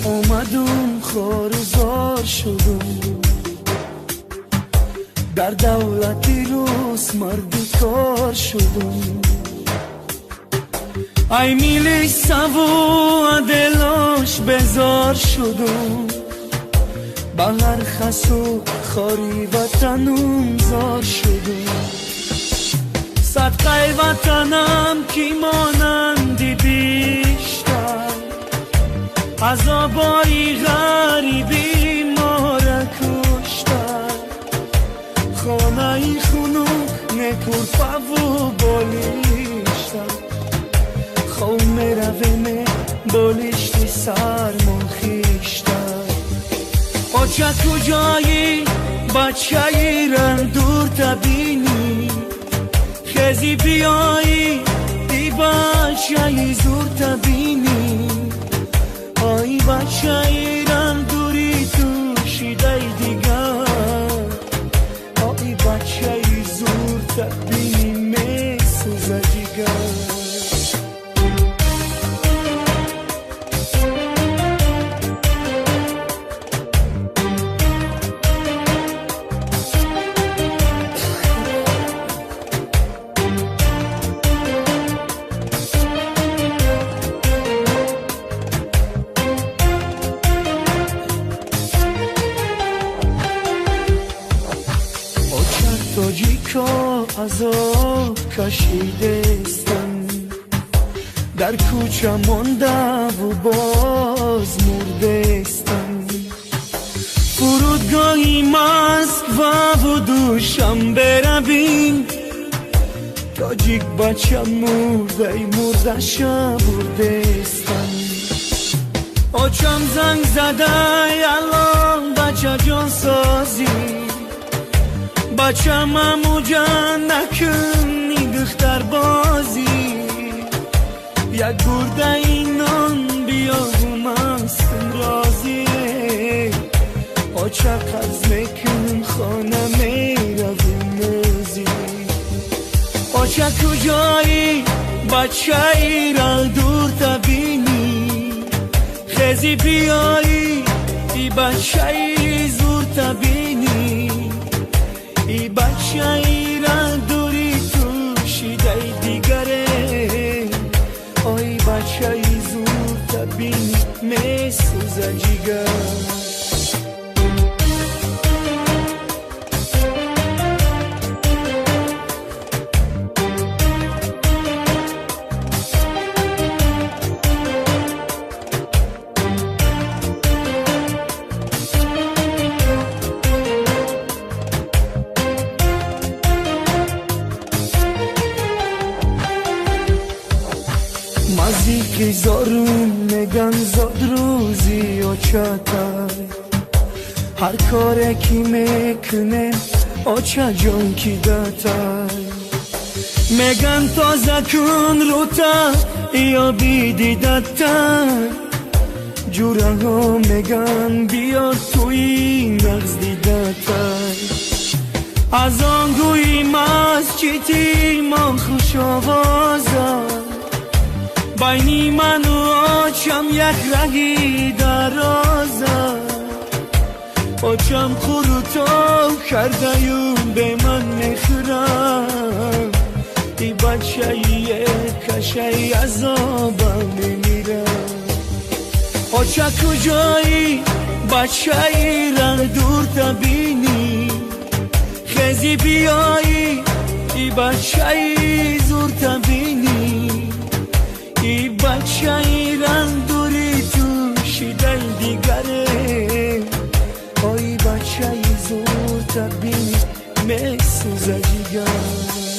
اومدم خارزار شدم در دولتی روز مردی کار شدم ای میلی سبو دلاش بزار شدم با هر خسو خاری وطنم زار شدم صدقه وطنم کی مانندی بیشتر عذابای غریبی ما را کشتر خانه خونوک نکور پاو بالیشتر خوم رویم بالشتی سرمون خیشتر آچه کجایی بچه ایران دور تبینی خزی بیایی ای بچه ای زور تبینی آی بچه ایران دوری تو شیده دیگر آی بچه ای زور تبینی میسوزه جیگر تاجیکا عذاب کشیده استن در کوچه مانده و باز مرده استن فرودگاهی مسکو و دوشم برویم تاجیک بچه مرده شا برده استن آچم زنگ زده الان بچه جان سازی بچه ممو جان نکنی دختر بازی یک گرده اینان بیا مستم رازی آچه قرض میکنم خانه میرویم موزی آچه کجایی بچه ای را دور تبینی خزی بیایی ای بچه ای زور تبینی ای بچه ای را دوری تو شیده دیگره آی بچه ای زور تبینی میسوزه جیگر مزیکی زارون میگن زاد روزی آچتای هر کاره کی میکنه آچه جان کی دتای میگن تازه کن رو تا یا بیدیدتای جوره ها میگن بیا توی نغز دیدتای از آنگوی مسجدی من خوش آوازم بینی من و آچم یک رگی درازه آچم خورو کرده یون به من میخورم ای بچه یه کشه عذابم میمیرم آچه کجایی بچه ای را دور تبینی خزی بیایی ای بچه ای زور تبینی ای بچه ایران دوری تو شیده دیگره آی بچه ای زور تبینی میسوزه جیگر